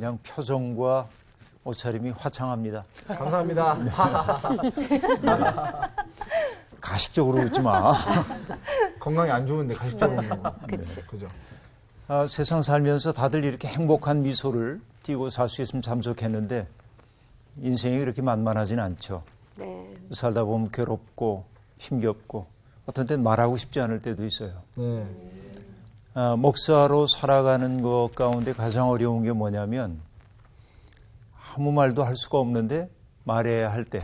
그냥 표정과 옷차림이 화창합니다. 감사합니다. 가식적으로 웃지 마. 건강이 안 좋은데 가식적으로 웃는 거. 그치. 네, 그죠. 세상 살면서 다들 이렇게 행복한 미소를 띠고 살 수 있으면 참 좋겠는데 인생이 그렇게 만만하진 않죠. 네. 살다 보면 괴롭고 힘겹고 어떤 때는 말하고 싶지 않을 때도 있어요. 네. 목사로 살아가는 것 가운데 가장 어려운 게 뭐냐면 아무 말도 할 수가 없는데 말해야 할 때.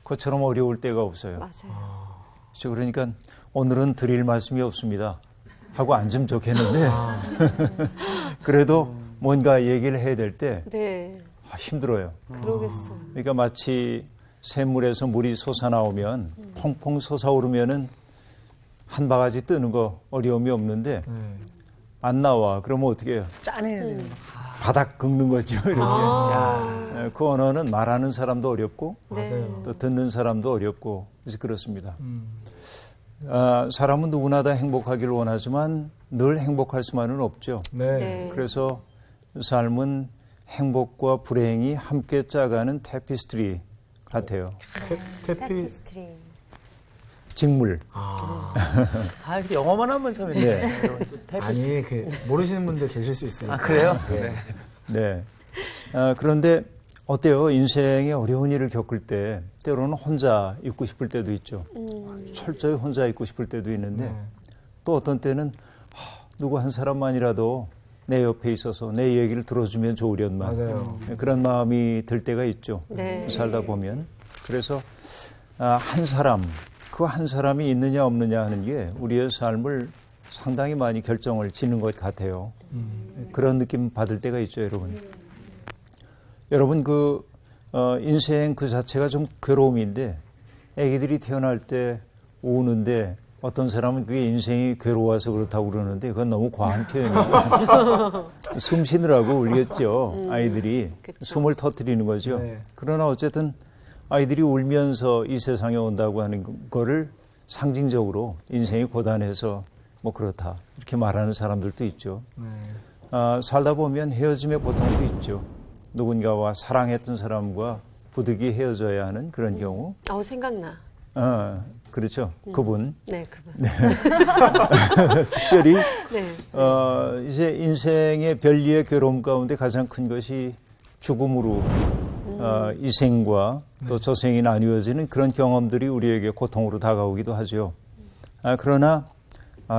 그것처럼 어려울 때가 없어요. 맞아요. 그렇죠? 그러니까 오늘은 드릴 말씀이 없습니다 하고 앉으면 좋겠는데 그래도 뭔가 얘기를 해야 될 때 네. 힘들어요. 그러겠어. 그러니까 마치 샘물에서 물이 솟아나오면 펑펑 솟아오르면은 한 바가지 뜨는 거 어려움이 없는데 네. 안 나와. 그러면 어떻게 해요? 짜내야 되는 거. 바닥 긁는 거죠. 이렇게. 그 언어는 말하는 사람도 어렵고 맞아요. 또 듣는 사람도 어렵고 그래서 그렇습니다. 사람은 누구나 다 행복하기를 원하지만 늘 행복할 수만은 없죠. 네. 네. 그래서 삶은 행복과 불행이 함께 짜가는 테피스트리 같아요. 테피스트리. 직물. 이렇게 영어만 하면 참 네. 아니, 모르시는 분들 계실 수 있으니까. 그래요? 네. 네. 그런데 어때요? 인생에 어려운 일을 겪을 때 때로는 혼자 있고 싶을 때도 있죠. 철저히 혼자 있고 싶을 때도 있는데 또 어떤 때는 누구 한 사람만이라도 내 옆에 있어서 내 얘기를 들어주면 좋으련만 맞아요. 그런 마음이 들 때가 있죠. 네. 살다 보면. 그래서 한 사람, 그 한 사람이 있느냐 없느냐 하는 게 우리의 삶을 상당히 많이 결정을 짓는 것 같아요. 그런 느낌 받을 때가 있죠, 여러분. 여러분 인생 그 자체가 좀 괴로움인데 아기들이 태어날 때 우는데 어떤 사람은 그게 인생이 괴로워서 그렇다고 그러는데 그건 너무 과한 표현이에요. 숨 쉬느라고 울겠죠, 아이들이. 그쵸. 숨을 터뜨리는 거죠. 네. 그러나 어쨌든 아이들이 울면서 이 세상에 온다고 하는 거를 상징적으로 인생이 고단해서 뭐 그렇다 이렇게 말하는 사람들도 있죠. 네. 살다 보면 헤어짐의 고통도 있죠. 누군가와 사랑했던 사람과 부득이 헤어져야 하는 그런 경우. 생각나. 그렇죠. 그분. 네, 그분. 특별히 네. 이제 인생의 별리의 괴로움 가운데 가장 큰 것이 죽음으로 이 생과 또 저 생이 나뉘어지는 그런 경험들이 우리에게 고통으로 다가오기도 하죠. 그러나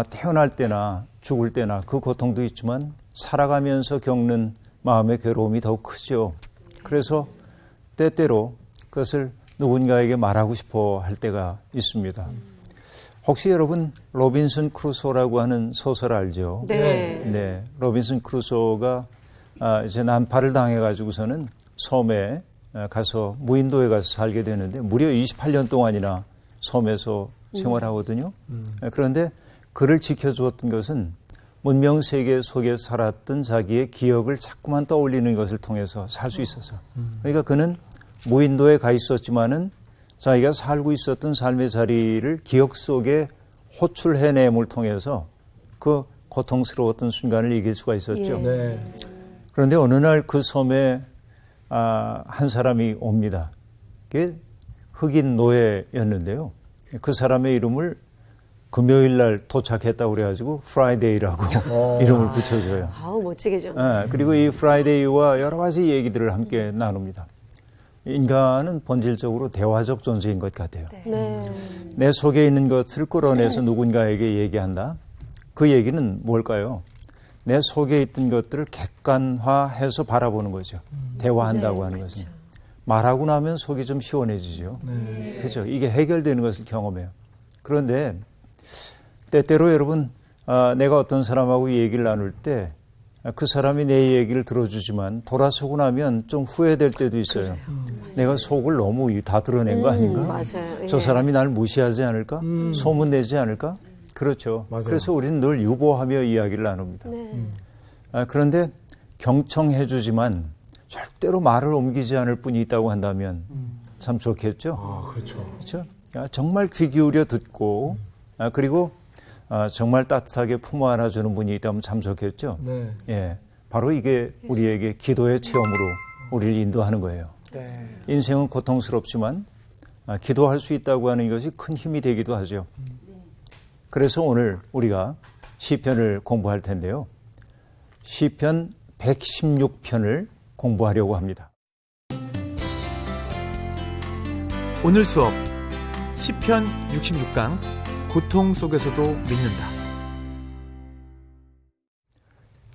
태어날 때나 죽을 때나 그 고통도 있지만 살아가면서 겪는 마음의 괴로움이 더욱 크죠. 그래서 때때로 그것을 누군가에게 말하고 싶어 할 때가 있습니다. 혹시 여러분 로빈슨 크루소라고 하는 소설 알죠? 네. 네. 로빈슨 크루소가 이제 난파를 당해가지고서는 섬에 가서 무인도에 가서 살게 되는데 무려 28년 동안이나 섬에서 생활하거든요. 그런데 그를 지켜주었던 것은 문명 세계 속에 살았던 자기의 기억을 자꾸만 떠올리는 것을 통해서 살 수 있어서. 그러니까 그는 무인도에 가 있었지만은 자기가 살고 있었던 삶의 자리를 기억 속에 호출해냄을 통해서 그 고통스러웠던 순간을 이길 수가 있었죠. 네. 그런데 어느 날 그 섬에 한 사람이 옵니다. 그게 흑인 노예였는데요. 그 사람의 이름을 금요일 날 도착했다고 그래가지고 프라이데이라고 이름을 붙여줘요. 아우, 멋지게죠. 그리고 이 프라이데이와 여러 가지 얘기들을 함께 나눕니다. 인간은 본질적으로 대화적 존재인 것 같아요. 네. 내 속에 있는 것을 끌어내서 누군가에게 얘기한다. 그 얘기는 뭘까요? 내 속에 있던 것들을 객관화해서 바라보는 거죠. 대화한다고 하는 것은. 말하고 나면 속이 좀 시원해지죠. 그렇죠. 이게 해결되는 것을 경험해요. 그런데 때때로 여러분 내가 어떤 사람하고 얘기를 나눌 때 그 사람이 내 얘기를 들어주지만 돌아서고 나면 좀 후회될 때도 있어요. 내가 속을 너무 다 드러낸 거 아닌가? 맞아요. 저 예. 사람이 날 무시하지 않을까? 소문내지 않을까? 그렇죠. 맞아요. 그래서 우리는 늘 유보하며 이야기를 나눕니다. 네. 그런데 경청해 주지만 절대로 말을 옮기지 않을 분이 있다고 한다면 참 좋겠죠. 그렇죠. 그렇죠? 정말 귀 기울여 듣고 그리고 정말 따뜻하게 품어 안아주는 분이 있다면 참 좋겠죠. 네. 예, 바로 이게 우리에게 기도의 체험으로 우리를 인도하는 거예요. 네. 인생은 고통스럽지만 기도할 수 있다고 하는 것이 큰 힘이 되기도 하죠. 그래서 오늘 우리가 시편을 공부할 텐데요. 시편 116편을 공부하려고 합니다. 오늘 수업 시편 66강 고통 속에서도 믿는다.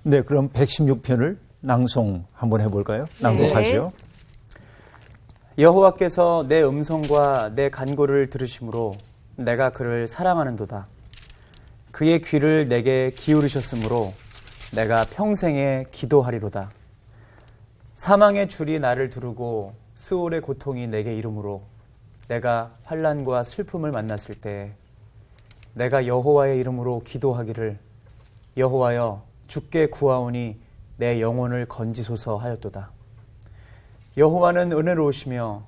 네, 그럼 116편을 낭송 한번 해볼까요? 낭독하죠. 여호와께서 내 음성과 내 간구를 들으심으로 내가 그를 사랑하는도다. 그의 귀를 내게 기울이셨으므로 내가 평생에 기도하리로다. 사망의 줄이 나를 두르고 스올의 고통이 내게 이르므로 내가 환난과 슬픔을 만났을 때 내가 여호와의 이름으로 기도하기를 여호와여 주께 구하오니 내 영혼을 건지소서 하였도다. 여호와는 은혜로우시며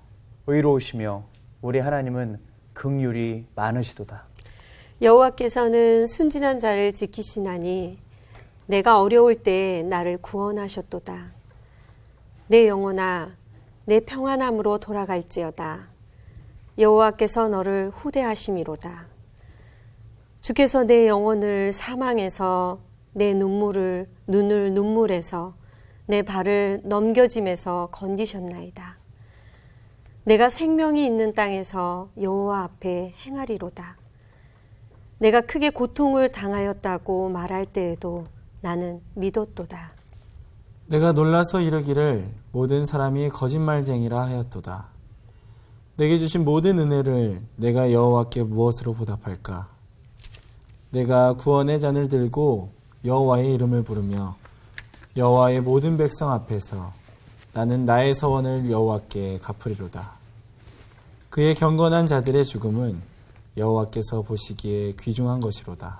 의로우시며 우리 하나님은 긍휼이 많으시도다. 여호와께서는 순진한 자를 지키시나니 내가 어려울 때 나를 구원하셨도다. 내 영혼아 내 평안함으로 돌아갈지어다. 여호와께서 너를 후대하심이로다. 주께서 내 영혼을 사망에서 내 눈을 눈물에서 내 발을 넘겨짐에서 건지셨나이다. 내가 생명이 있는 땅에서 여호와 앞에 행하리로다. 내가 크게 고통을 당하였다고 말할 때에도 나는 믿었도다. 내가 놀라서 이르기를 모든 사람이 거짓말쟁이라 하였도다. 내게 주신 모든 은혜를 내가 여호와께 무엇으로 보답할까? 내가 구원의 잔을 들고 여호와의 이름을 부르며 여호와의 모든 백성 앞에서 나는 나의 서원을 여호와께 갚으리로다. 그의 경건한 자들의 죽음은 여호와께서 보시기에 귀중한 것이로다.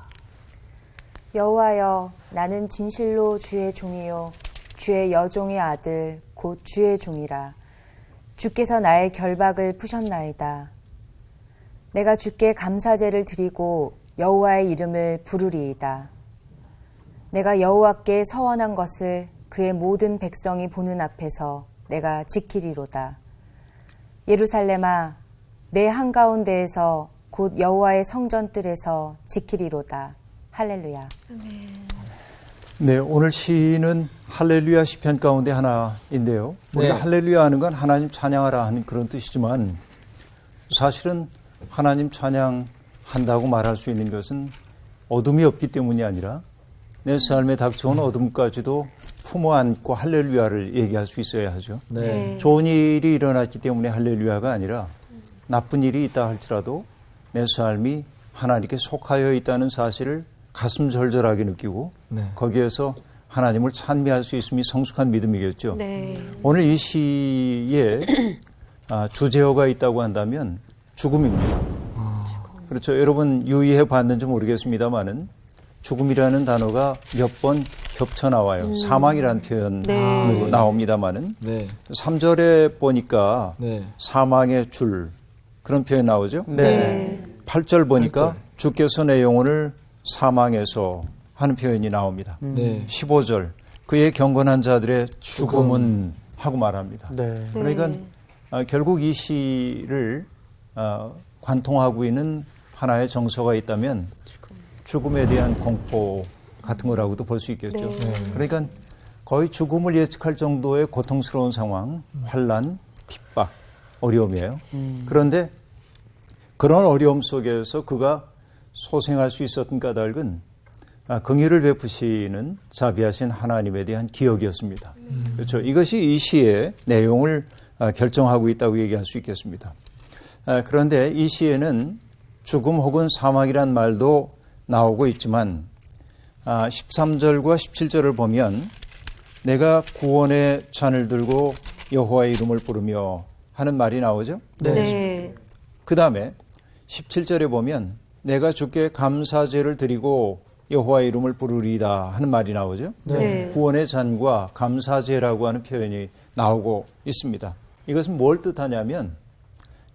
여호와여, 나는 진실로 주의 종이요 주의 여종의 아들 곧 주의 종이라. 주께서 나의 결박을 푸셨나이다. 내가 주께 감사제를 드리고 여호와의 이름을 부르리이다. 내가 여호와께 서원한 것을 그의 모든 백성이 보는 앞에서 내가 지키리로다. 예루살렘아, 내 한가운데에서 곧 여호와의 성전뜰에서 지키리로다. 할렐루야. 네, 오늘 시는 할렐루야 시편 가운데 하나인데요. 우리가 할렐루야 하는 건 하나님 찬양하라 하는 그런 뜻이지만 사실은 하나님 찬양한다고 말할 수 있는 것은 어둠이 없기 때문이 아니라 내 삶에 닥쳐온 어둠까지도 품어 안고 할렐루야를 얘기할 수 있어야 하죠. 네. 좋은 일이 일어났기 때문에 할렐루야가 아니라 나쁜 일이 있다 할지라도 내 삶이 하나님께 속하여 있다는 사실을 가슴 절절하게 느끼고 거기에서 하나님을 찬미할 수 있음이 성숙한 믿음이겠죠. 네. 오늘 이 시에 주제어가 있다고 한다면 죽음입니다. 그렇죠. 여러분 유의해 봤는지 모르겠습니다만은 죽음이라는 단어가 몇 번 겹쳐 나와요. 사망이라는 표현으로 나옵니다만은 3절에 보니까 사망의 줄 그런 표현 나오죠. 네. 8절 보니까 주께서 내 영혼을 사망에서 하는 표현이 나옵니다. 15절 그의 경건한 자들의 죽음은 하고 말합니다. 네. 그러니까 결국 이 시를 관통하고 있는 하나의 정서가 있다면 죽음에 대한 공포 같은 거라고도 볼 수 있겠죠. 그러니까 거의 죽음을 예측할 정도의 고통스러운 상황, 환난, 핍박, 어려움이에요. 그런데 그런 어려움 속에서 그가 소생할 수 있었던 까닭은 긍휼을 베푸시는 자비하신 하나님에 대한 기억이었습니다. 그렇죠. 이것이 이 시의 내용을 결정하고 있다고 얘기할 수 있겠습니다. 그런데 이 시에는 죽음 혹은 사망이란 말도 나오고 있지만 13절과 17절을 보면 내가 구원의 잔을 들고 여호와의 이름을 부르며 하는 말이 나오죠. 네. 그 다음에 17절에 보면 내가 주께 감사제를 드리고 여호와의 이름을 부르리다 하는 말이 나오죠. 네. 구원의 잔과 감사제라고 하는 표현이 나오고 있습니다. 이것은 뭘 뜻하냐면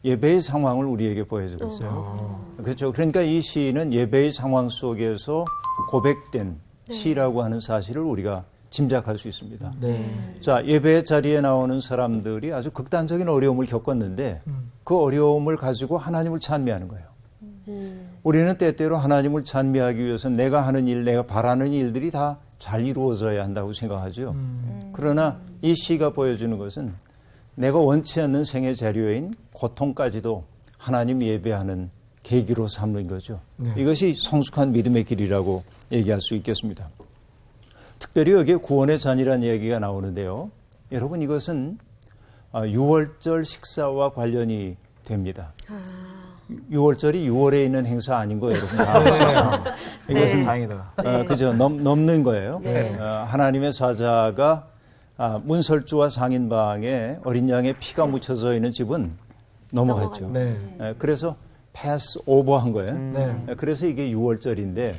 예배의 상황을 우리에게 보여주고 있어요. 그렇죠. 그러니까 이 시는 예배의 상황 속에서 고백된 시라고 하는 사실을 우리가 짐작할 수 있습니다. 네. 자, 예배 자리에 나오는 사람들이 아주 극단적인 어려움을 겪었는데 그 어려움을 가지고 하나님을 찬미하는 거예요. 우리는 때때로 하나님을 찬미하기 위해서 내가 하는 일, 내가 바라는 일들이 다 잘 이루어져야 한다고 생각하죠. 그러나 이 시가 보여주는 것은 내가 원치 않는 생애 자료인 고통까지도 하나님 예배하는 계기로 삼는 거죠. 네. 이것이 성숙한 믿음의 길이라고 얘기할 수 있겠습니다. 특별히 여기에 구원의 잔이라는 얘기가 나오는데요. 여러분 이것은 6월절 식사와 관련이 됩니다. 6월절이 6월에 있는 행사 아닌 거예요, 여러분. 이것은 다행이다. 그죠 넘는 거예요. 네. 하나님의 사자가 문설주와 상인방에 어린 양의 피가 묻혀져 있는 집은 넘어갔죠. 네. 그래서 패스 오버한 거예요. 네. 그래서 이게 6월절인데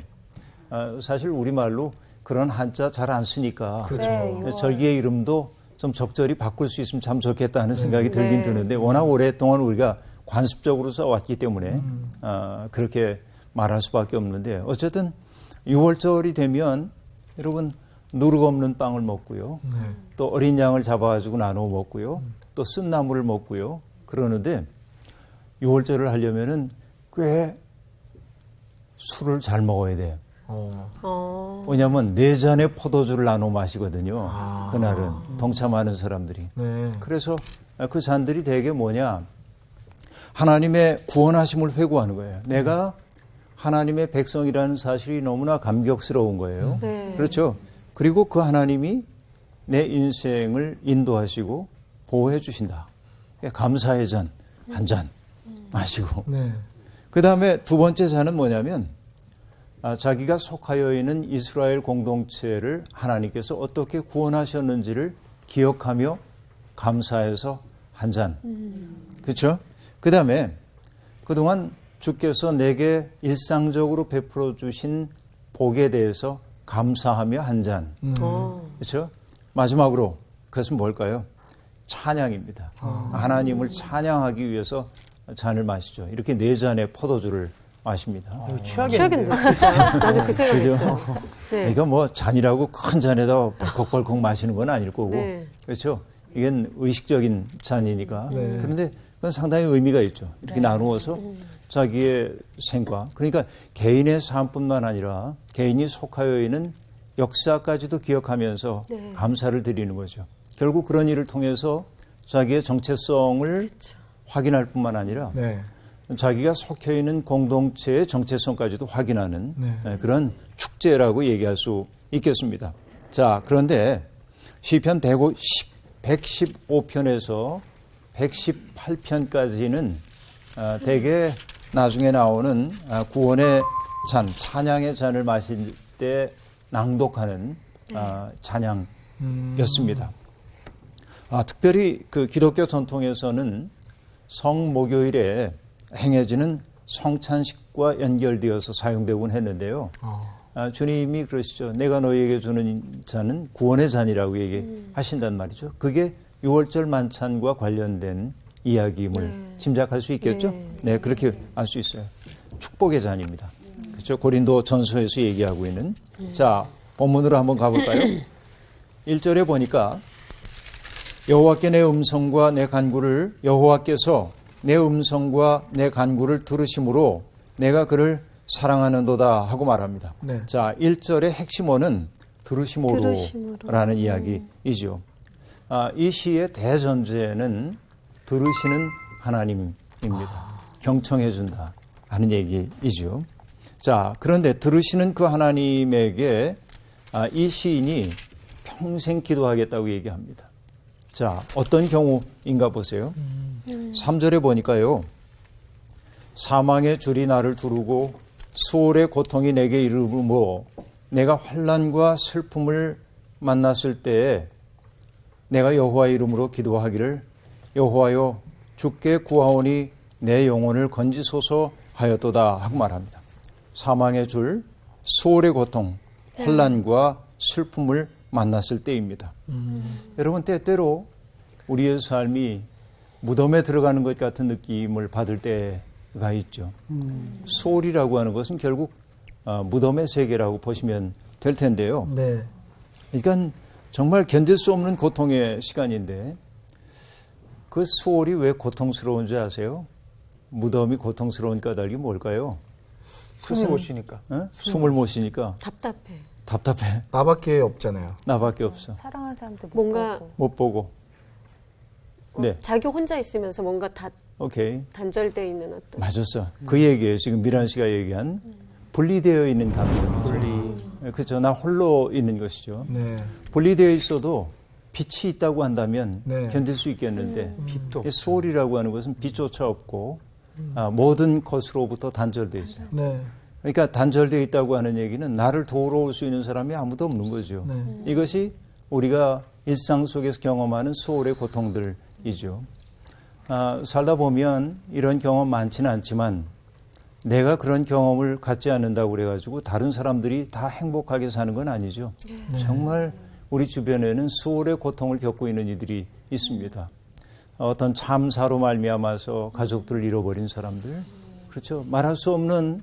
사실 우리말로 그런 한자 잘 안 쓰니까 그렇죠. 네, 절기의 이름도 좀 적절히 바꿀 수 있으면 참 좋겠다 하는 생각이 네. 들긴 드는데 워낙 오랫동안 우리가 관습적으로 써왔기 때문에 그렇게 말할 수밖에 없는데 어쨌든 6월절이 되면 여러분 누룩 없는 빵을 먹고요. 네. 또 어린 양을 잡아가지고 나누어 먹고요. 또 쓴나물을 먹고요. 그러는데 6월절을 하려면은 꽤 술을 잘 먹어야 돼요. 왜냐하면 4잔의 포도주를 나눠 마시거든요. 그날은 동참하는 사람들이. 네. 그래서 그 잔들이 대개 뭐냐. 하나님의 구원하심을 회고하는 거예요. 내가 하나님의 백성이라는 사실이 너무나 감격스러운 거예요. 네. 그렇죠. 그리고 그 하나님이 내 인생을 인도하시고 보호해 주신다. 감사의 잔, 한 잔 마시고. 네. 그 다음에 두 번째 잔은 뭐냐면 자기가 속하여 있는 이스라엘 공동체를 하나님께서 어떻게 구원하셨는지를 기억하며 감사해서 한 잔. 그렇죠? 그 다음에 그동안 주께서 내게 일상적으로 베풀어 주신 복에 대해서 감사하며 한 잔. 그렇죠? 마지막으로 그것은 뭘까요? 찬양입니다. 하나님을 찬양하기 위해서 잔을 마시죠. 이렇게 4잔의 포도주를 마십니다. 취하겠는데. 나도 그 생각했어. 네. 그러니까 뭐 잔이라고 큰 잔에다 벌컥벌컥 마시는 건 아닐 거고. 네. 그렇죠? 이건 의식적인 잔이니까. 네. 그런데 그건 상당히 의미가 있죠. 이렇게 나누어서 자기의 생각. 그러니까 개인의 삶뿐만 아니라 개인이 속하여 있는 역사까지도 기억하면서 네. 감사를 드리는 거죠. 결국 그런 일을 통해서 자기의 정체성을 확인할 뿐만 아니라 네. 자기가 속해 있는 공동체의 정체성까지도 확인하는 네. 그런 축제라고 얘기할 수 있겠습니다. 자, 그런데 시편 115편에서 118편까지는 대개 나중에 나오는 구원의 잔, 찬양의 잔을 마실 때 낭독하는 찬양이었습니다. 특별히 그 기독교 전통에서는 성목요일에 행해지는 성찬식과 연결되어서 사용되곤 했는데요. 주님이 그러시죠. 내가 너희에게 주는 잔은 구원의 잔이라고 얘기하신단 말이죠. 그게 6월절 만찬과 관련된 이야기임을 짐작할 수 있겠죠? 네, 그렇게 알 수 있어요. 축복의 잔입니다. 그렇죠? 고린도 전서에서 얘기하고 있는. 자, 본문으로 한번 가볼까요? 1절에 보니까 여호와께 내 음성과 내 간구를 여호와께서 내 음성과 내 간구를 들으심으로 내가 그를 사랑하는도다 하고 말합니다. 네. 자, 1절의 핵심어는 들으심으로라는 이야기이죠. 이 시의 대전제는 들으시는 하나님입니다. 경청해 준다 하는 얘기이죠. 자, 그런데 들으시는 그 하나님에게 이 시인이 평생 기도하겠다고 얘기합니다. 자, 어떤 경우인가 보세요. 3절에 보니까요. 사망의 줄이 나를 두르고 수월의 고통이 내게 이르므로 내가 환난과 슬픔을 만났을 때에 내가 여호와의 이름으로 기도하기를 여호와여 주께 구하오니 내 영혼을 건지소서 하였도다 하고 말합니다. 사망의 줄, 수월의 고통, 환난과 슬픔을 만났을 때입니다. 여러분 때때로 우리의 삶이 무덤에 들어가는 것 같은 느낌을 받을 때가 있죠. 수월이라고 하는 것은 결국 무덤의 세계라고 보시면 될 텐데요. 네. 그러니까 정말 견딜 수 없는 고통의 시간인데 그 수월이 왜 고통스러운지 아세요? 무덤이 고통스러운 까닭이 뭘까요? 숨을 못 쉬니까. 어? 숨을 못 쉬니까 답답해. 답답해. 나밖에 없잖아요. 나밖에 없어. 사랑하는 사람도 못 뭔가 보고. 못 보고. 네. 자기 혼자 있으면서 뭔가 다 오케이. 단절돼 있는 어떤. 맞았어. 그 얘기예요. 지금 미란 씨가 얘기한 분리되어 있는 감정. 그렇죠. 나 홀로 있는 것이죠. 네. 분리되어 있어도 빛이 있다고 한다면 네. 견딜 수 있겠는데 빛도 이 소울이라고 하는 것은 빛조차 없고 모든 것으로부터 단절되어 있어요. 네. 그러니까 단절되어 있다고 하는 얘기는 나를 도우러 올 수 있는 사람이 아무도 없는 거죠. 네. 이것이 우리가 일상 속에서 경험하는 수월의 고통들이죠. 살다 보면 이런 경험 많지는 않지만 내가 그런 경험을 갖지 않는다고 그래가지고 다른 사람들이 다 행복하게 사는 건 아니죠. 정말 우리 주변에는 수월의 고통을 겪고 있는 이들이 있습니다. 어떤 참사로 말미암아서 가족들을 잃어버린 사람들, 그렇죠. 말할 수 없는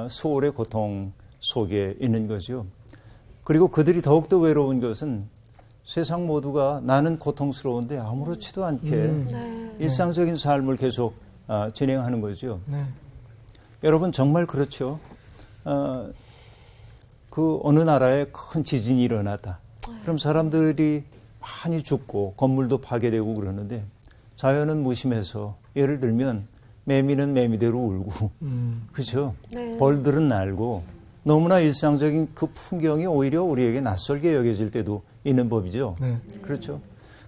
수월의 고통 속에 있는 거죠. 그리고 그들이 더욱더 외로운 것은 세상 모두가 나는 고통스러운데 아무렇지도 않게 일상적인 삶을 계속 진행하는 거죠. 네. 여러분 정말 그렇죠. 그 어느 나라에 큰 지진이 일어났다. 그럼 사람들이 많이 죽고 건물도 파괴되고 그러는데 자연은 무심해서 예를 들면 매미는 매미대로 울고 그렇죠. 네. 벌들은 날고 너무나 일상적인 그 풍경이 오히려 우리에게 낯설게 여겨질 때도 있는 법이죠. 네. 그렇죠.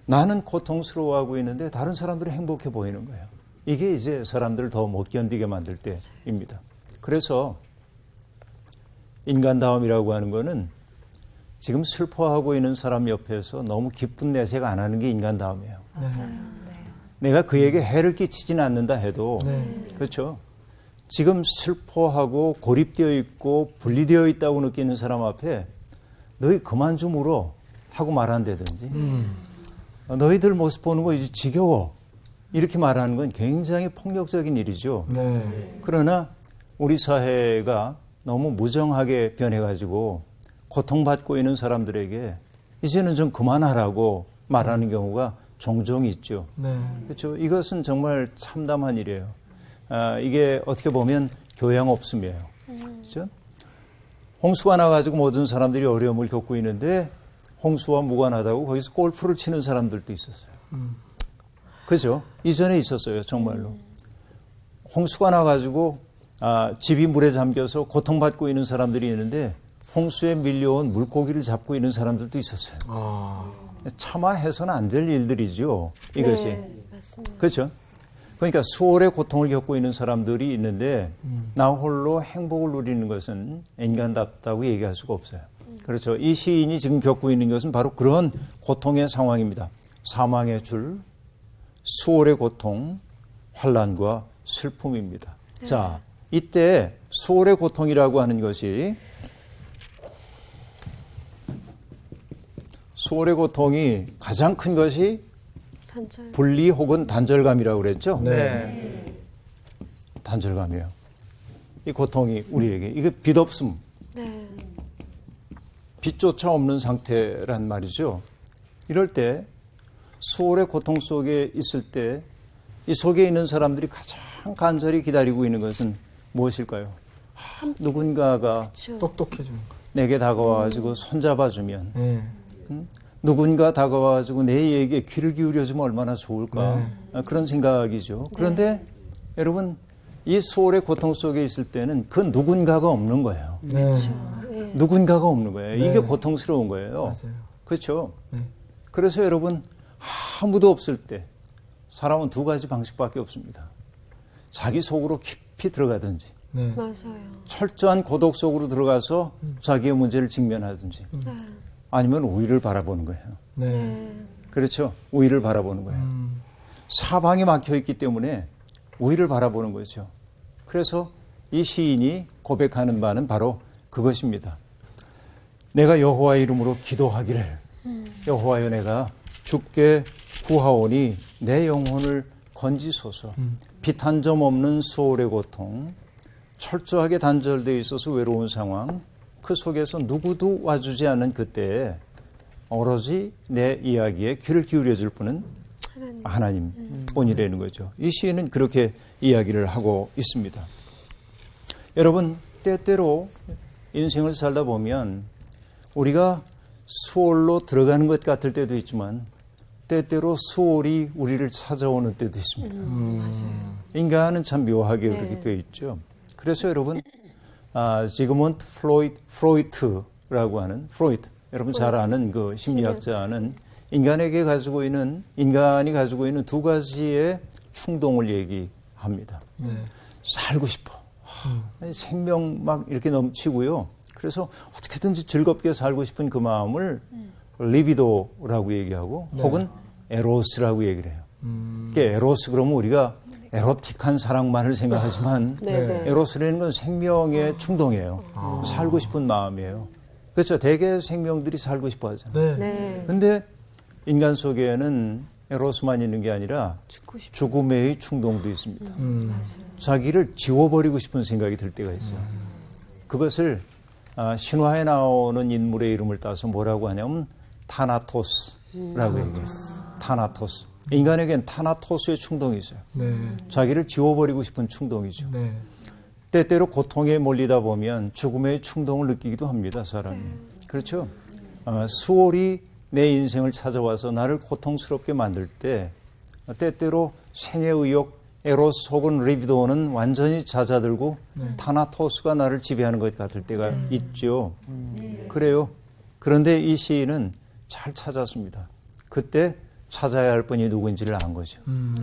나는 고통스러워하고 있는데 다른 사람들은 행복해 보이는 거예요. 이게 이제 사람들을 더 못 견디게 만들 때입니다. 그래서 인간다움이라고 하는 거는 지금 슬퍼하고 있는 사람 옆에서 너무 기쁜 내색 안 하는 게 인간다움이에요. 내가 그에게 해를 끼치지는 않는다 해도 그렇죠. 지금 슬퍼하고 고립되어 있고 분리되어 있다고 느끼는 사람 앞에 너희 그만 좀 울어 하고 말한다든지 너희들 모습 보는 거 이제 지겨워 이렇게 말하는 건 굉장히 폭력적인 일이죠. 네. 그러나 우리 사회가 너무 무정하게 변해가지고 고통받고 있는 사람들에게 이제는 좀 그만하라고 말하는 경우가 종종 있죠. 네. 그렇죠. 이것은 정말 참담한 일이에요. 이게 어떻게 보면 교양 없음이에요. 그렇죠? 홍수가 나가지고 모든 사람들이 어려움을 겪고 있는데 홍수와 무관하다고 거기서 골프를 치는 사람들도 있었어요. 그죠? 이전에 있었어요. 정말로. 홍수가 나가지고 집이 물에 잠겨서 고통받고 있는 사람들이 있는데 홍수에 밀려온 물고기를 잡고 있는 사람들도 있었어요. 차마 해서는 안 될 일들이죠. 이것이. 네, 맞습니다. 그렇죠? 그러니까 수월의 고통을 겪고 있는 사람들이 있는데 나 홀로 행복을 누리는 것은 인간답다고 얘기할 수가 없어요. 그렇죠. 이 시인이 지금 겪고 있는 것은 바로 그런 고통의 상황입니다. 사망의 줄, 수월의 고통, 환난과 슬픔입니다. 자, 이때 수월의 고통이라고 하는 것이 수월의 고통이 가장 큰 것이 단절. 분리 혹은 단절감이라고 그랬죠? 네. 단절감이에요. 이 고통이 우리에게 이게 빛없음, 네. 빛조차 없는 상태란 말이죠. 이럴 때 수월의 고통 속에 있을 때 이 속에 있는 사람들이 가장 간절히 기다리고 있는 것은 무엇일까요? 누군가가 그렇죠. 똑똑해지는 거. 내게 다가와가지고 손잡아주면 네. 누군가 다가와가지고 내 얘기에 귀를 기울여주면 얼마나 좋을까 그런 생각이죠. 그런데 여러분 이 수월의 고통 속에 있을 때는 그 누군가가 없는 거예요. 네. 네. 누군가가 없는 거예요. 네. 이게 고통스러운 거예요. 맞아요. 그렇죠. 네. 그래서 여러분 아무도 없을 때 사람은 두 가지 방식밖에 없습니다. 자기 속으로 깊이 들어가든지 네. 맞아요. 철저한 고독 속으로 들어가서 자기의 문제를 직면하든지 네. 아니면 우위를 바라보는 거예요. 네. 네. 그렇죠. 우위를 바라보는 거예요. 사방이 막혀 있기 때문에 우위를 바라보는 거죠. 그래서 이 시인이 고백하는 바는 바로 그것입니다. 내가 여호와의 이름으로 기도하기를 여호와여 내가 주께 구하오니 내 영혼을 건지소서. 빛 한 점 없는 수월의 고통, 철저하게 단절되어 있어서 외로운 상황, 그 속에서 누구도 와주지 않는 그때에 오로지 내 이야기에 귀를 기울여 줄 분은 하나님뿐이라는 거죠. 이 시인은 그렇게 이야기를 하고 있습니다. 여러분, 때때로 인생을 살다 보면 우리가 수월로 들어가는 것 같을 때도 있지만 때때로 수월이 우리를 찾아오는 때도 있습니다. 인간은 참 묘하게 그렇게 되어 있죠. 그래서 여러분, 지그문트 프로이트라고 하는 프로이트, 여러분 잘 아는 그 심리학자는 인간이 가지고 있는 두 가지의 충동을 얘기합니다. 살고 싶어. 생명 막 이렇게 넘치고요. 그래서 어떻게든지 즐겁게 살고 싶은 그 마음을 리비도라고 얘기하고 혹은 에로스라고 얘기를 해요. 에로스 그러면 우리가 에로틱한 사랑만을 생각하지만 에로스라는 건 생명의 충동이에요. 살고 싶은 마음이에요. 그렇죠. 대개 생명들이 살고 싶어 하잖아요. 근데 인간 속에는 에로스만 있는 게 아니라 죽음의 충동도 있습니다. 자기를 지워버리고 싶은 생각이 들 때가 있어요. 그것을 신화에 나오는 인물의 이름을 따서 뭐라고 하냐면 타나토스라고 얘기해요. 타나토스. 인간에겐 타나토스의 충동이 있어요. 자기를 지워버리고 싶은 충동이죠. 때때로 고통에 몰리다 보면 죽음의 충동을 느끼기도 합니다, 사람이. 그렇죠? 수월이 내 인생을 찾아와서 나를 고통스럽게 만들 때 때때로 생의 의욕, 에로스 혹은 리비도는 완전히 잦아들고 타나토스가 나를 지배하는 것 같을 때가 있죠. 그래요. 그런데 이 시인은 잘 찾았습니다. 그때 찾아야 할 분이 누구인지를 안 거죠.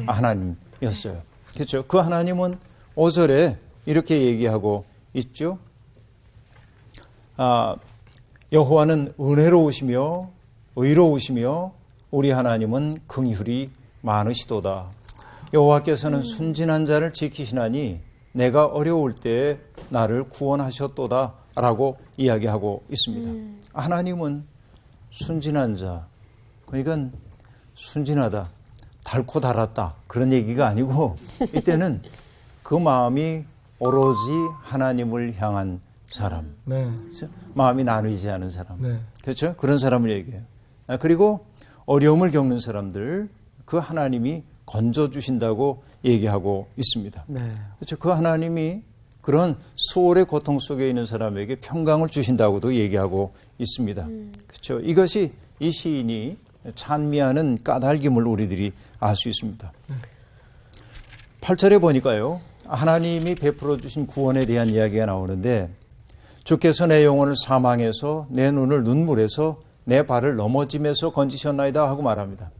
하나님이었어요. 그렇죠. 그 하나님은 5절에 이렇게 얘기하고 있죠. 여호와는 은혜로우시며 의로우시며 우리 하나님은 긍휼이 많으시도다. 여호와께서는 순진한 자를 지키시나니 내가 어려울 때에 나를 구원하셨도다 라고 이야기하고 있습니다. 하나님은 순진한 자, 그러니까 순진하다, 달고 달았다 그런 얘기가 아니고 이때는 그 마음이 오로지 하나님을 향한 사람, 그렇죠? 마음이 나누지 않은 사람, 그렇죠? 그런 사람을 얘기해요. 그리고 어려움을 겪는 사람들, 그 하나님이 건져주신다고 얘기하고 있습니다. 그렇죠? 그 하나님이 그런 수월의 고통 속에 있는 사람에게 평강을 주신다고도 얘기하고 있습니다. 그렇죠? 이것이 이 시인이 찬미하는 까닭임을 우리들이 알 수 있습니다. 8절에 보니까요, 하나님이 베풀어 주신 구원에 대한 이야기가 나오는데 주께서 내 영혼을 사망에서 내 눈을 눈물에서 내 발을 넘어짐에서 건지셨나이다 하고 말합니다.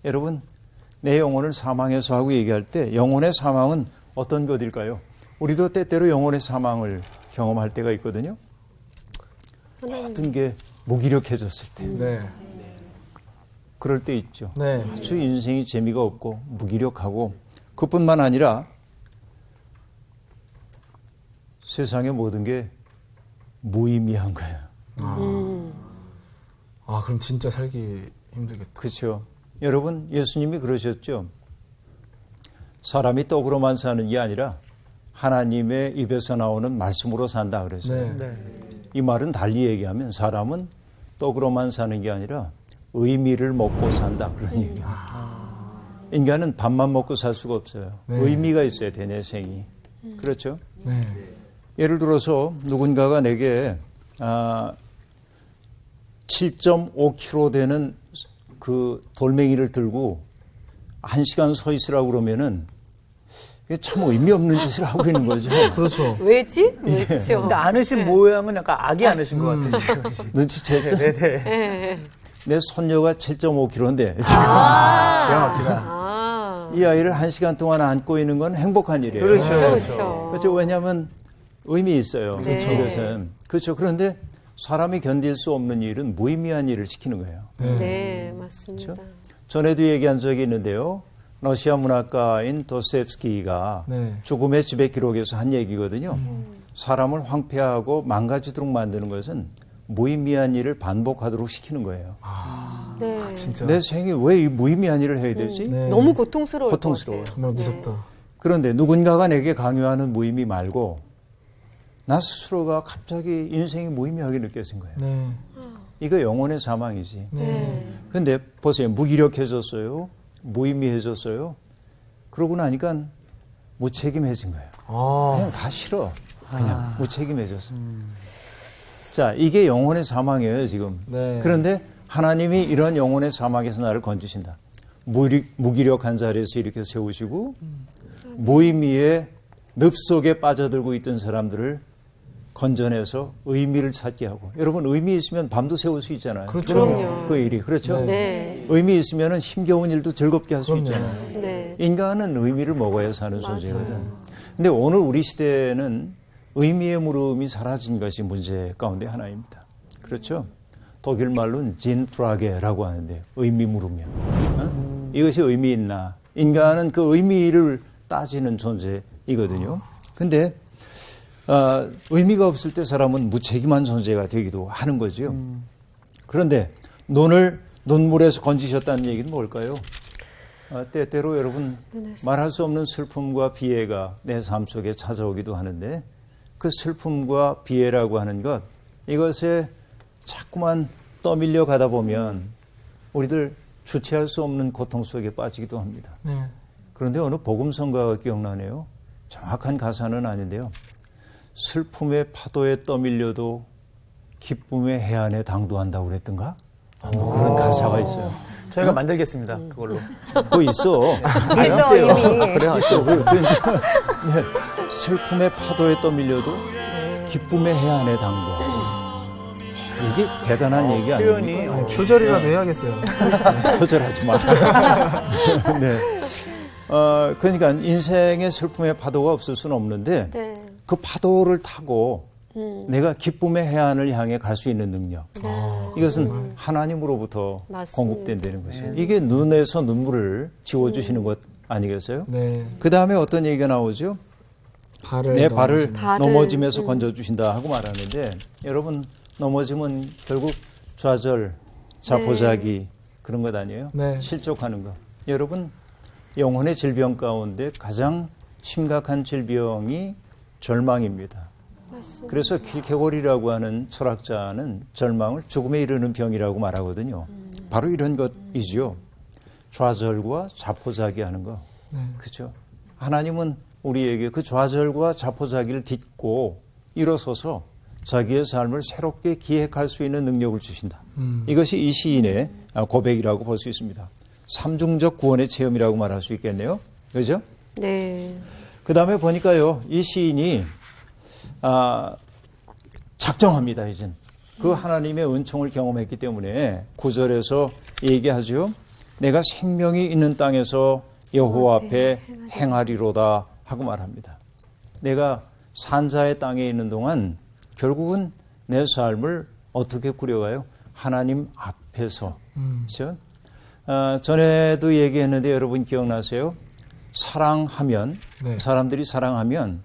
여러분, 내 영혼을 사망에서 하고 얘기할 때 영혼의 사망은 어떤 것일까요? 우리도 때때로 영혼의 사망을 경험할 때가 있거든요. 모든 게 무기력해졌을 때. 그럴 때 있죠. 아주 인생이 재미가 없고 무기력하고 그뿐만 아니라 세상의 모든 게 무의미한 거예요. 그럼 진짜 살기 힘들겠다. 그렇죠. 여러분, 예수님이 그러셨죠. 사람이 떡으로만 사는 게 아니라 하나님의 입에서 나오는 말씀으로 산다 그랬어요. 이 말은 달리 얘기하면 사람은 떡으로만 사는 게 아니라 의미를 먹고 산다 그런 얘기입니다. 인간은 밥만 먹고 살 수가 없어요. 의미가 있어야 돼, 내 생이. 그렇죠? 예를 들어서 누군가가 내게 7.5kg 되는 그 돌멩이를 들고 1시간 서 있으라고 그러면은 이게 참 의미 없는 짓을 하고 있는 거죠. 그렇죠. 왜지? 왜죠? 근데 안으신 모양은 약간 악이 안으신 것 같으세요. 눈치챘어? 네네. 내 손녀가 7.5kg인데 기가 막히다. 이 아이를 1시간 동안 안고 있는 건 행복한 일이에요. 그렇죠. 그렇죠. 왜냐하면 의미 있어요. 그렇죠. 이것은. 그렇죠. 그런데 사람이 견딜 수 없는 일은 무의미한 일을 시키는 거예요. 네, 맞습니다. 그렇죠? 전에도 얘기한 적이 있는데요. 러시아 문학가인 도스토옙스키가 죽음의 지배 기록에서 한 얘기거든요. 사람을 황폐하고 망가지도록 만드는 것은 무의미한 일을 반복하도록 시키는 거예요. 진짜. 내 생이 왜 이 무의미한 일을 해야 되지? 너무 고통스러울 것 고통스러워요. 같아요. 정말 무섭다. 그런데 누군가가 내게 강요하는 무의미 말고 나 스스로가 갑자기 인생이 무의미하게 느껴진 거예요. 이거 영혼의 사망이지. 네. 근데 보세요. 무기력해졌어요. 무의미해졌어요. 그러고 나니까 무책임해진 거예요. 그냥 다 싫어. 그냥 무책임해졌어. 자, 이게 영혼의 사망이에요, 지금. 네. 그런데 하나님이 이런 영혼의 사망에서 나를 건지신다. 무기력한 자리에서 이렇게 세우시고 무의미의 늪속에 빠져들고 있던 사람들을 건져내서 의미를 찾게 하고. 여러분, 의미 있으면 밤도 새울 수 있잖아요. 그렇죠. 그럼요. 그 일이. 그렇죠? 네. 의미 있으면 힘겨운 일도 즐겁게 할 수 그럼요. 있잖아요. 네. 인간은 의미를 먹어야 사는 존재거든. 근데 오늘 우리 시대에는 의미의 물음이 사라진 것이 문제 가운데 하나입니다. 그렇죠? 독일 말로는 진프라게라고 하는데 의미 물으면 이것이 의미 있나? 인간은 그 의미를 따지는 존재이거든요. 근데 의미가 없을 때 사람은 무책임한 존재가 되기도 하는 거죠. 그런데 눈물에서 건지셨다는 얘기는 뭘까요? 때때로 여러분 말할 수 없는 슬픔과 비애가 내 삶 속에 찾아오기도 하는데 그 슬픔과 비애라고 하는 것 이것에 자꾸만 떠밀려 가다 보면 우리들 주체할 수 없는 고통 속에 빠지기도 합니다. 네. 그런데 어느 복음성가가 기억나네요. 정확한 가사는 아닌데요. 슬픔의 파도에 떠밀려도 기쁨의 해안에 당도한다고 그랬던가? 그런 가사가 있어요. 저희가 만들겠습니다. 그걸로. 그거 있어. 있어, 이미. 그래요. 있어. 슬픔의 파도에 떠밀려도 기쁨의 해안에 당도. 이게 대단한 얘기 표현이 아닙니까? 표절이라도 해야겠어요. 표절하지 마. 네. 그러니까 인생의 슬픔의 파도가 없을 수는 없는데 네. 그 파도를 타고 내가 기쁨의 해안을 향해 갈 수 있는 능력. 이것은 하나님으로부터 맞습니다. 공급된다는 것이에요. 이게 눈에서 눈물을 지워주시는 것 아니겠어요? 네. 그 다음에 어떤 얘기가 나오죠? 내 발을 넘어짐에서 건져주신다 하고 말하는데 여러분 넘어짐은 결국 좌절, 자포자기 그런 것 아니에요? 네. 실족하는 것. 여러분 영혼의 질병 가운데 가장 심각한 질병이 절망입니다. 맞습니다. 그래서 킬케골이라고 하는 철학자는 절망을 죽음에 이르는 병이라고 말하거든요. 바로 이런 것이지요. 좌절과 자포자기하는 거. 그렇죠? 하나님은 우리에게 그 좌절과 자포자기를 딛고 일어서서 자기의 삶을 새롭게 기획할 수 있는 능력을 주신다. 이것이 이 시인의 고백이라고 볼 수 있습니다. 삼중적 구원의 체험이라고 말할 수 있겠네요. 그렇죠? 네. 그 다음에 보니까요, 이 시인이 작정합니다, 이젠. 그 하나님의 은총을 경험했기 때문에 9절에서 얘기하죠. 내가 생명이 있는 땅에서 여호와 앞에 행하리로다 하고 말합니다. 내가 산자의 땅에 있는 동안 결국은 내 삶을 어떻게 꾸려가요? 하나님 앞에서. 그렇죠? 전에도 얘기했는데 여러분 기억나세요? 사랑하면 네. 사람들이 사랑하면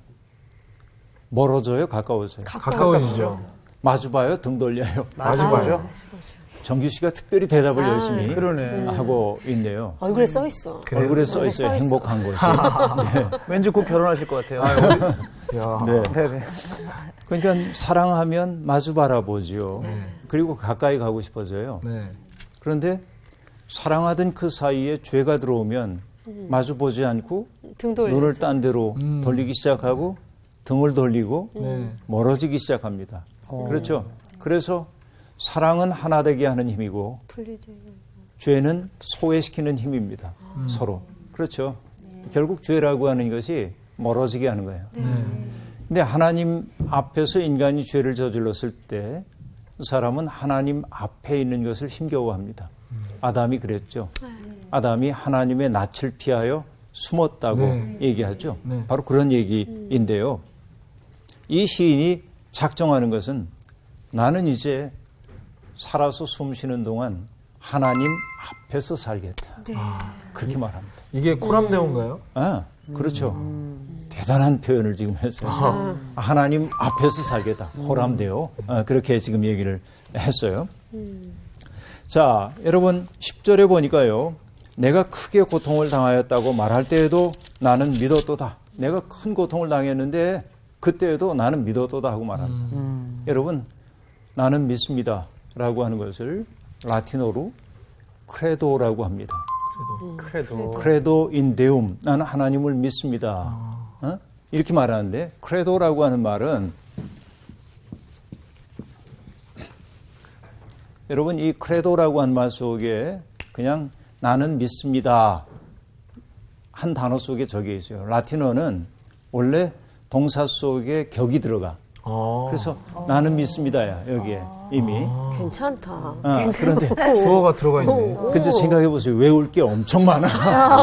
멀어져요? 가까워져요? 가까워지죠. 마주봐요? 등 돌려요? 마주봐죠. 정규 씨가 특별히 대답을 열심히 그러네. 하고 있네요. 얼굴에 써 있어. 얼굴에 써 있어요. 행복한 것이. 네. 왠지 곧 결혼하실 것 같아요. 야. 네. 네네. 그러니까 사랑하면 마주 바라보죠. 그리고 가까이 가고 싶어져요. 네. 그런데 사랑하던 그 사이에 죄가 들어오면 마주 보지 않고 등 돌려. 눈을 딴 데로 돌리기 시작하고 등을 돌리고 네. 멀어지기 시작합니다. 그렇죠. 그래서 사랑은 하나 되게 하는 힘이고 풀리지. 죄는 소외시키는 힘입니다. 서로. 그렇죠. 결국 죄라고 하는 것이 멀어지게 하는 거예요. 근데 하나님 앞에서 인간이 죄를 저질렀을 때 사람은 하나님 앞에 있는 것을 힘겨워합니다. 아담이 그랬죠. 아담이 하나님의 낯을 피하여 숨었다고 네. 얘기하죠. 네. 바로 그런 얘기인데요. 이 시인이 작정하는 것은 나는 이제 살아서 숨 쉬는 동안 하나님 앞에서 살겠다. 그렇게 말합니다. 이게 코람데오인가요? 그렇죠. 대단한 표현을 지금 했어요. 하나님 앞에서 살겠다. 호람되어. 그렇게 지금 얘기를 했어요. 자, 여러분 10절에 보니까요. 내가 크게 고통을 당하였다고 말할 때에도 나는 믿었도다. 내가 큰 고통을 당했는데 그때에도 나는 믿었도다 하고 말합니다. 여러분 나는 믿습니다. 미스미다라고 하는 것을 라틴어로 크레도라고 합니다. 그래도. 크레도 인 데움, 나는 하나님을 믿습니다. 어? 이렇게 말하는데 크레도라고 하는 말은 여러분 이 크레도라고 하는 말 속에 그냥 나는 믿습니다 한 단어 속에 적혀 있어요. 라틴어는 원래 동사 속에 격이 들어가. 그래서 나는 믿습니다야 여기에 이미. 괜찮다. 그런데 주어가 들어가 있네. 근데 생각해 보세요. 외울 게 엄청 많아.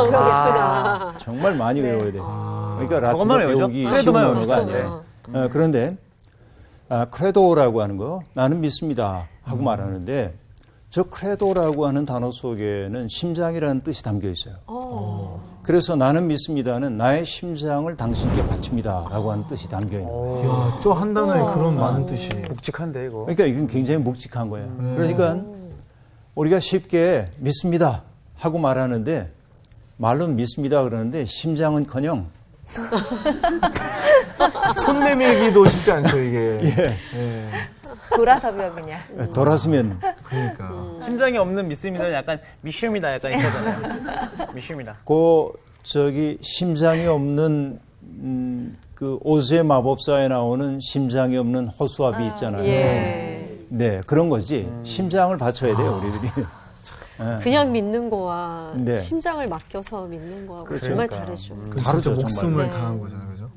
그러겠구나. 정말 많이 외워야 돼. 그러니까 라틴어 그것만 외우죠? 배우기 쉬운 크레도만 언어가 외우죠. 아니에요. 그런데 크레도라고 하는 거 나는 믿습니다 하고 말하는데 저 크레도라고 하는 단어 속에는 심장이라는 뜻이 담겨 있어요. 그래서 나는 믿습니다는 나의 심장을 당신께 바칩니다라고 하는 뜻이 담겨 있는 거예요. 이야, 저 한 단어에 그런 많은 뜻이. 묵직한데 이거. 그러니까 이건 굉장히 묵직한 거예요. 그러니까 우리가 쉽게 믿습니다 하고 말하는데 말로 믿습니다 그러는데 심장은커녕 손 내밀기도 쉽지 않죠, 이게. 예, 돌아서며 그냥. 돌아서면 그러니까. 심장이 없는 믿습니다는 약간 미슈입니다. 약간 이거잖아요. 미슈입니다. 저기 심장이 없는 그 오즈의 마법사에 나오는 심장이 없는 허수아비 있잖아요. 예. 네, 그런 거지. 심장을 바쳐야 돼요, 우리들이. 그냥 믿는 거와 네. 심장을 맡겨서 믿는 거하고 그렇죠. 정말 그러니까. 다르죠. 그 다르죠, 진짜 목숨을 정말. 다한 거잖아요, 그죠?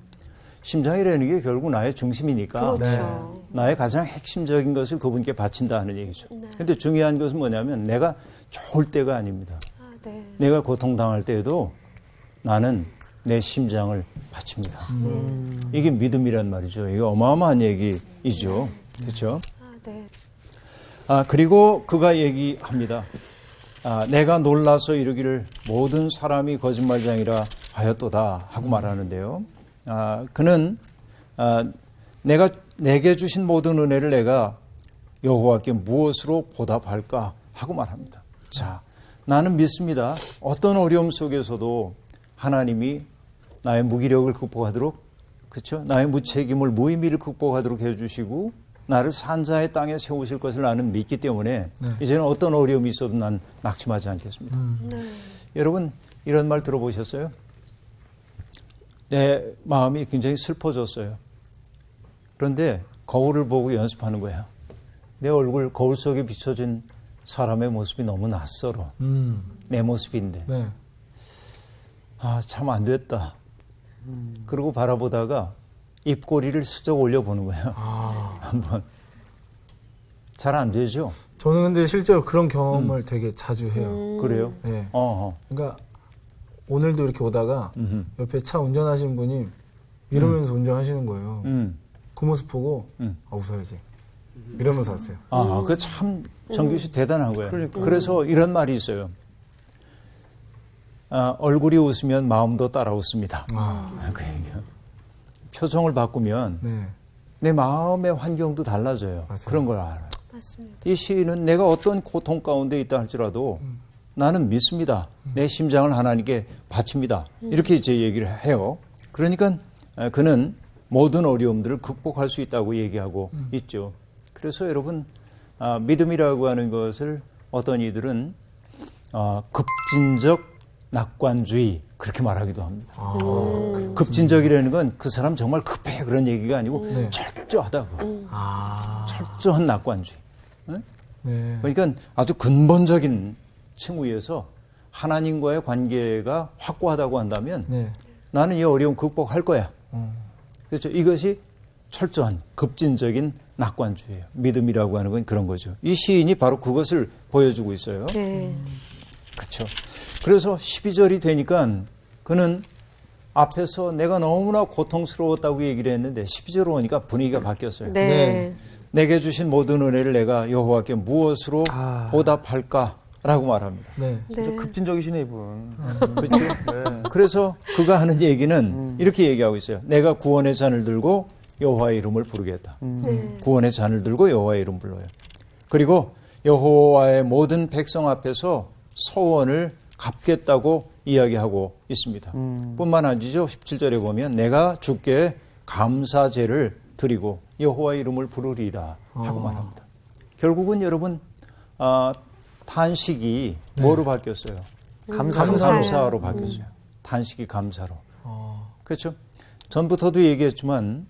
심장이라는 게 결국 나의 중심이니까 그렇죠. 나의 가장 핵심적인 것을 그분께 바친다는 얘기죠. 그런데 중요한 것은 뭐냐면 내가 좋을 때가 아닙니다. 아, 네. 내가 고통당할 때에도 나는 내 심장을 바칩니다. 이게 믿음이란 말이죠. 이게 어마어마한 얘기이죠. 그렇죠? 아, 네. 그리고 그가 얘기합니다. 내가 놀라서 이르기를 모든 사람이 거짓말장이라 하였도다 하고 말하는데요. 그는 내가 내게 주신 모든 은혜를 내가 여호와께 무엇으로 보답할까 하고 말합니다. 자, 나는 믿습니다. 어떤 어려움 속에서도 하나님이 나의 무기력을 극복하도록, 그렇죠? 나의 무책임을 무의미를 극복하도록 해주시고 나를 산자의 땅에 세우실 것을 나는 믿기 때문에 이제는 어떤 어려움이 있어도 난 낙심하지 않겠습니다. 여러분 이런 말 들어보셨어요? 내 마음이 굉장히 슬퍼졌어요. 그런데 거울을 보고 연습하는 거야. 내 얼굴 거울 속에 비춰진 사람의 모습이 너무 낯설어. 내 모습인데. 네. 참 안 됐다. 그러고 바라보다가 입꼬리를 슬쩍 올려보는 거예요. 한번. 잘 안 되죠? 저는 근데 실제로 그런 경험을 되게 자주 해요. 그래요? 네. 그러니까 오늘도 이렇게 오다가 옆에 차 운전하시는 분이 이러면서 운전하시는 거예요. 그 모습 보고 웃어야지. 이러면서 왔어요. 그거 참 정규 씨 대단한 거예요. 그래서 이런 말이 있어요. 얼굴이 웃으면 마음도 따라 웃습니다. 그 얘기야. 표정을 바꾸면 네. 내 마음의 환경도 달라져요. 맞아요. 그런 걸 알아요. 맞습니다. 이 시인은 내가 어떤 고통 가운데 있다 할지라도 나는 믿습니다. 내 심장을 하나님께 바칩니다. 이렇게 이제 얘기를 해요. 그러니까 그는 모든 어려움들을 극복할 수 있다고 얘기하고 있죠. 그래서 여러분 믿음이라고 하는 것을 어떤 이들은 급진적 낙관주의 그렇게 말하기도 합니다. 급진적이라는 건 그 사람 정말 급해 그런 얘기가 아니고 철저하다고. 철저한 낙관주의. 네. 그러니까 아주 근본적인 층위에서 하나님과의 관계가 확고하다고 한다면 네. 나는 이 어려움 극복할 거야. 그렇죠. 이것이 철저한 급진적인 낙관주의예요. 믿음이라고 하는 건 그런 거죠. 이 시인이 바로 그것을 보여주고 있어요. 네. 그렇죠. 그래서 12절이 되니까 그는 앞에서 내가 너무나 고통스러웠다고 얘기를 했는데 12절 오니까 분위기가 바뀌었어요. 네. 네. 내게 주신 모든 은혜를 내가 여호와께 무엇으로 보답할까라고 말합니다. 네. 진짜 급진적이시네 이분. 그렇죠? 네. 그래서 그가 하는 얘기는 이렇게 얘기하고 있어요. 내가 구원의 잔을 들고 여호와의 이름을 부르겠다. 네. 구원의 잔을 들고 여호와의 이름 불러요. 그리고 여호와의 모든 백성 앞에서 소원을 갚겠다고 이야기하고 있습니다. 뿐만 아니죠. 17절에 보면 내가 주께 감사제를 드리고 여호와의 이름을 부르리라 하고 말합니다. 결국은 여러분 탄식이 뭐로 바뀌었어요? 감사로 바뀌었어요. 탄식이 감사로. 그렇죠? 전부터도 얘기했지만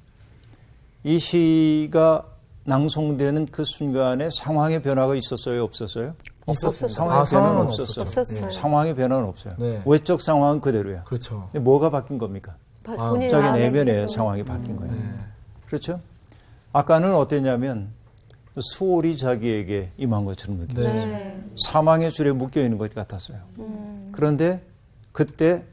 이 시가 낭송되는 그 순간에 상황의 변화가 있었어요? 없었어요? 없었어요. 상황의 변화는 없었어요. 없었어요. 상황의 변화는 없어요. 네. 외적 상황은 그대로야. 그렇죠. 근데 뭐가 바뀐 겁니까? 본인의 자기 마음의 내면의 기분. 상황이 바뀐 거예요. 그렇죠? 아까는 어땠냐면 수월이 자기에게 임한 것처럼 느껴졌어요. 네. 사망의 줄에 묶여 있는 것 같았어요. 그런데 그때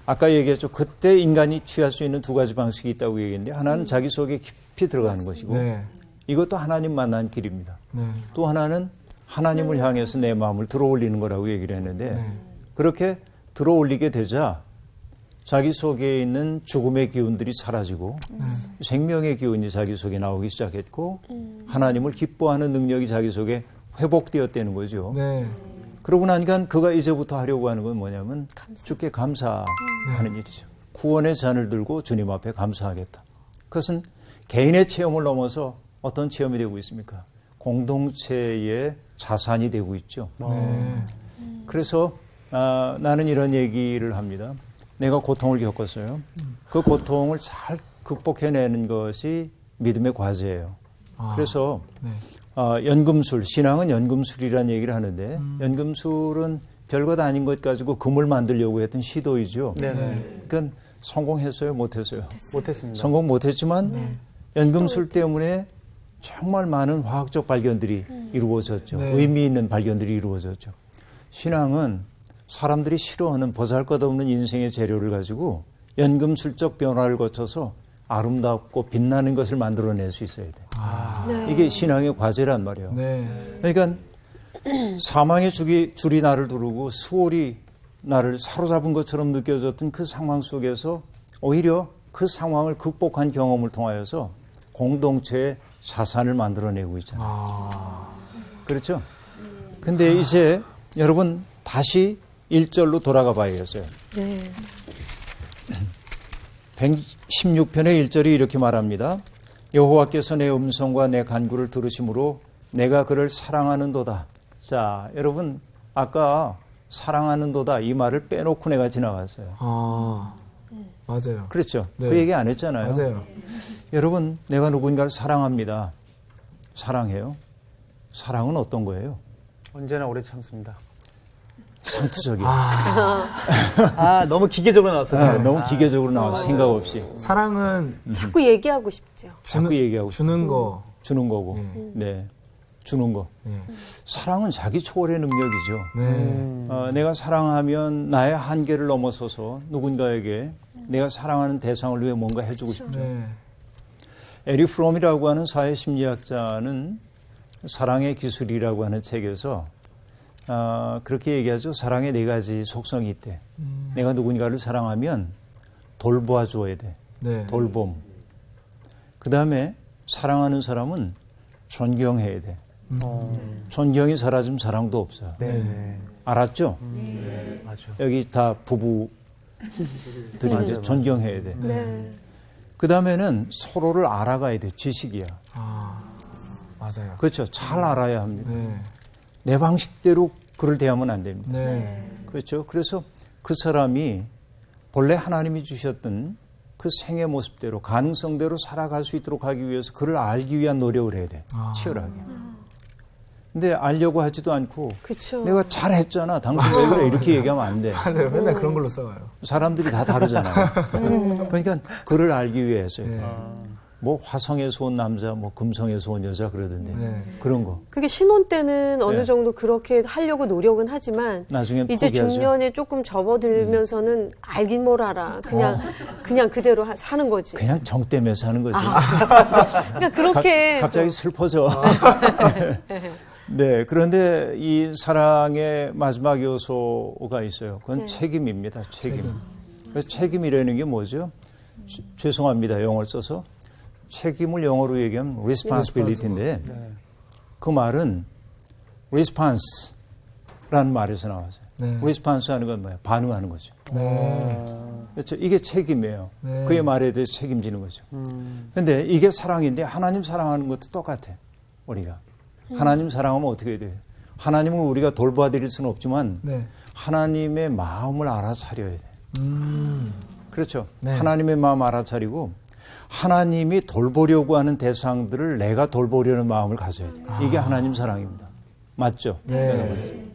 아까 얘기했죠. 그때 인간이 취할 수 있는 두 가지 방식이 있다고 얘기했는데 하나는 자기 속에 깊이 들어가는 것이고 네. 이것도 하나님 만난 길입니다. 네. 또 하나는 하나님을 향해서 내 마음을 들어올리는 거라고 얘기를 했는데 그렇게 들어올리게 되자 자기 속에 있는 죽음의 기운들이 사라지고 생명의 기운이 자기 속에 나오기 시작했고 하나님을 기뻐하는 능력이 자기 속에 회복되었다는 거죠. 네. 그러고 나니까 그가 이제부터 하려고 하는 건 뭐냐면 주께 감사하는 일이죠. 구원의 잔을 들고 주님 앞에 감사하겠다. 그것은 개인의 체험을 넘어서 어떤 체험이 되고 있습니까? 공동체의 자산이 되고 있죠. 네. 그래서 나는 이런 얘기를 합니다. 내가 고통을 겪었어요. 그 고통을 잘 극복해내는 것이 믿음의 과제예요. 그래서 네. 연금술, 신앙은 연금술이라는 얘기를 하는데 연금술은 별것 아닌 것 가지고 금을 만들려고 했던 시도이죠. 네. 그러니까 성공했어요? 못했어요? 못했습니다. 성공 못했지만 연금술 때문에 정말 많은 화학적 발견들이 이루어졌죠. 네. 의미 있는 발견들이 이루어졌죠. 신앙은 사람들이 싫어하는 보잘것없는 인생의 재료를 가지고 연금술적 변화를 거쳐서 아름답고 빛나는 것을 만들어낼 수 있어야 돼요. 네. 이게 신앙의 과제란 말이에요. 네. 그러니까 사망의 줄이 나를 두르고 수월이 나를 사로잡은 것처럼 느껴졌던 그 상황 속에서 오히려 그 상황을 극복한 경험을 통하여서 공동체의 자산을 만들어내고 있잖아요. 그렇죠? 근데 이제 여러분 다시 1절로 돌아가 봐야겠어요. 네. 116편의 1절이 이렇게 말합니다. 여호와께서 내 음성과 내 간구를 들으심으로 내가 그를 사랑하는도다. 자, 여러분 아까 사랑하는도다 이 말을 빼놓고 내가 지나갔어요. 맞아요. 그렇죠? 네. 그 얘기 안 했잖아요. 맞아요. 여러분 내가 누군가를 사랑합니다. 사랑해요? 사랑은 어떤 거예요? 언제나 오래 참습니다. 상투적이에요. 너무 기계적으로 나왔어요. 너무 기계적으로 나와서 생각 없이 사랑은 자꾸 얘기하고 싶죠. 자꾸 얘기하고 주는 거. 주는 거고, 네, 주는 거. 네. 사랑은 자기 초월의 능력이죠. 네. 내가 사랑하면 나의 한계를 넘어서서 누군가에게 내가 사랑하는 대상을 위해 뭔가 해주고 싶죠. 네. 에리 프롬이라고 하는 사회심리학자는 사랑의 기술이라고 하는 책에서 그렇게 얘기하죠. 사랑의 네 가지 속성이 있대. 내가 누군가를 사랑하면 돌보아 줘야 돼. 네. 돌봄. 그 다음에 사랑하는 사람은 존경해야 돼. 존경이 사라지면 사랑도 없어요. 네. 알았죠? 맞아. 여기 다 부부들이 이제 존경해야 돼. 네. 그 다음에는 서로를 알아가야 돼. 지식이야. 맞아요. 그렇죠. 잘 알아야 합니다. 네. 내 방식대로 그를 대하면 안 됩니다. 네. 그렇죠. 그래서 그 사람이 본래 하나님이 주셨던 그 생의 모습대로 가능성대로 살아갈 수 있도록 하기 위해서 그를 알기 위한 노력을 해야 돼. 치열하게. 근데 알려고 하지도 않고 그쵸. 내가 잘했잖아. 당신 왜 그래? 이렇게 얘기하면 안 돼. 맞아요. 맨날 그런 걸로 싸워요. 사람들이 다 다르잖아요. 그러니까 그를 알기 위해서 돼. 뭐 화성에서 온 남자, 뭐 금성에서 온 여자 그러던데 네. 그런 거. 그게 신혼 때는 어느 네. 정도 그렇게 하려고 노력은 하지만 나중엔 이제 포기하죠. 중년에 조금 접어들면서는 알긴 뭘 알아. 그냥 그대로 사는 거지. 그냥 정 때문에 사는 거지. 그러니까 그렇게 갑자기 슬퍼져. 네, 그런데 이 사랑의 마지막 요소가 있어요. 그건 책임입니다. 책임. 그래서 책임이라는 게 뭐죠? 죄송합니다. 영어를 써서. 책임을 영어로 얘기하면 responsibility인데 그 말은 response라는 말에서 나왔어요. 네. response 하는 건 뭐예요? 반응하는 거죠. 그렇죠. 이게 책임이에요. 네. 그의 말에 대해서 책임지는 거죠. 그런데 이게 사랑인데 하나님 사랑하는 것도 똑같아. 우리가. 하나님 사랑하면 어떻게 돼요? 하나님을 우리가 돌봐드릴 수는 없지만 네. 하나님의 마음을 알아차려야 돼요. 그렇죠. 네. 하나님의 마음 알아차리고 하나님이 돌보려고 하는 대상들을 내가 돌보려는 마음을 가져야 돼요. 이게 하나님 사랑입니다. 맞죠? 네. 여러분.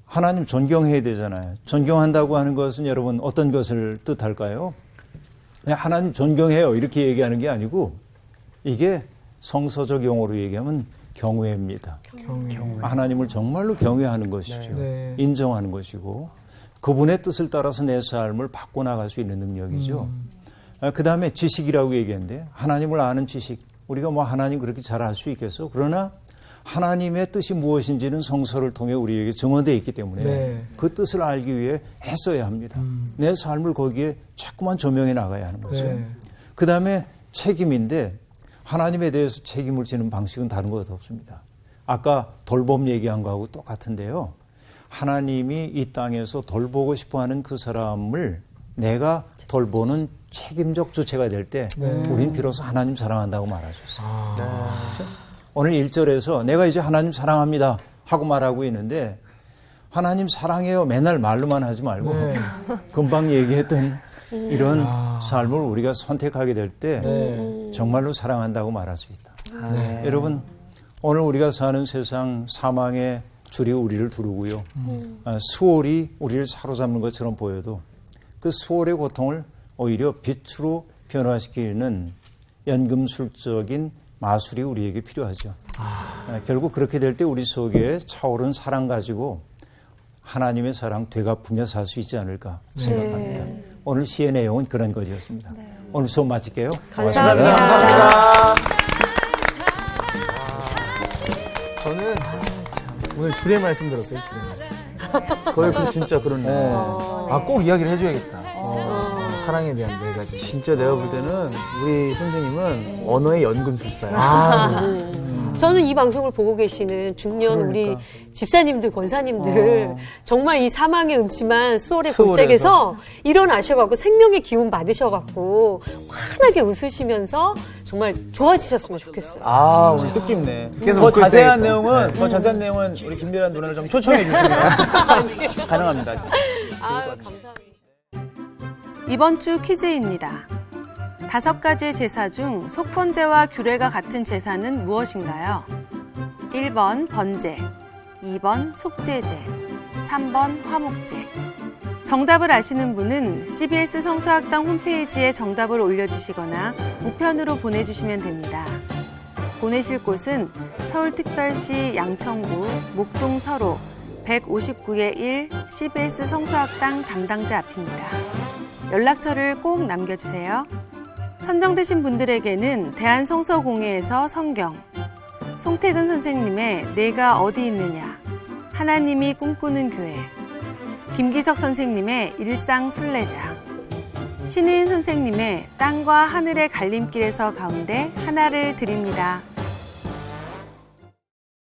하나님 존경해야 되잖아요. 존경한다고 하는 것은 여러분 어떤 것을 뜻할까요? 그냥 하나님 존경해요 이렇게 얘기하는 게 아니고 이게 성서적 용어로 얘기하면 경외입니다. 하나님을 정말로 경외하는 것이죠. 네. 인정하는 것이고 그분의 뜻을 따라서 내 삶을 바꿔나갈 수 있는 능력이죠. 그 다음에 지식이라고 얘기했는데 하나님을 아는 지식. 우리가 뭐 하나님 그렇게 잘 알 수 있겠어? 그러나 하나님의 뜻이 무엇인지는 성서를 통해 우리에게 증언되어 있기 때문에 네. 그 뜻을 알기 위해 애써야 합니다. 내 삶을 거기에 자꾸만 조명해 나가야 하는 거죠. 네. 그 다음에 책임인데 하나님에 대해서 책임을 지는 방식은 다른 것 없습니다. 아까 돌봄 얘기한 거하고 똑같은데요. 하나님이 이 땅에서 돌보고 싶어하는 그 사람을 내가 돌보는 책임적 주체가 될 때 우린 비로소 하나님 사랑한다고 말하셨어요. 그렇죠? 오늘 1절에서 내가 이제 하나님 사랑합니다 하고 말하고 있는데 하나님 사랑해요 맨날 말로만 하지 말고 금방 얘기했던 이런 삶을 우리가 선택하게 될 때 정말로 사랑한다고 말할 수 있다. 여러분 오늘 우리가 사는 세상 사망의 줄이 우리를 두르고요. 수월이 우리를 사로잡는 것처럼 보여도 그 수월의 고통을 오히려 빛으로 변화시키는 연금술적인 마술이 우리에게 필요하죠. 결국 그렇게 될 때 우리 속에 차오른 사랑 가지고 하나님의 사랑 되갚으며 살 수 있지 않을까 생각합니다. 오늘 시의 내용은 그런 것이었습니다. 오늘 수업 마칠게요. 감사합니다. 감사합니다. 저는 오늘 주례 말씀 들었어요. 주례 말씀. 거의 진짜 그렇네. 꼭 이야기를 해줘야겠다. 사랑에 대한 네 가지. 진짜 내가 볼 때는 우리 선생님은 언어의 연금술사야. 저는 이 방송을 보고 계시는 중년 우리 집사님들, 권사님들 정말 이 사망의 음침한 수월의 골짜기에서 일어나셔갖고 생명의 기운 받으셔갖고 환하게 웃으시면서 정말 좋아지셨으면 좋겠어요. 오늘 뜻깊네. 계속 더 웃고 자세한 있어야겠다. 내용은, 더 자세한 내용은 우리 김대란 누나를 좀 초청해 주시면 가능합니다. 감사합니다. 이번 주 퀴즈입니다. 5가지 제사 중 속번제와 규례가 같은 제사는 무엇인가요? 1번 번제, 2번 속죄제, 3번 화목제. 정답을 아시는 분은 CBS 성서학당 홈페이지에 정답을 올려주시거나 우편으로 보내주시면 됩니다. 보내실 곳은 서울특별시 양천구 목동 서로 159-1 CBS 성서학당 담당자 앞입니다. 연락처를 꼭 남겨주세요. 선정되신 분들에게는 대한성서공회에서 성경, 송태근 선생님의 내가 어디 있느냐, 하나님이 꿈꾸는 교회, 김기석 선생님의 일상 순례자, 신의인 선생님의 땅과 하늘의 갈림길에서 가운데 하나를 드립니다.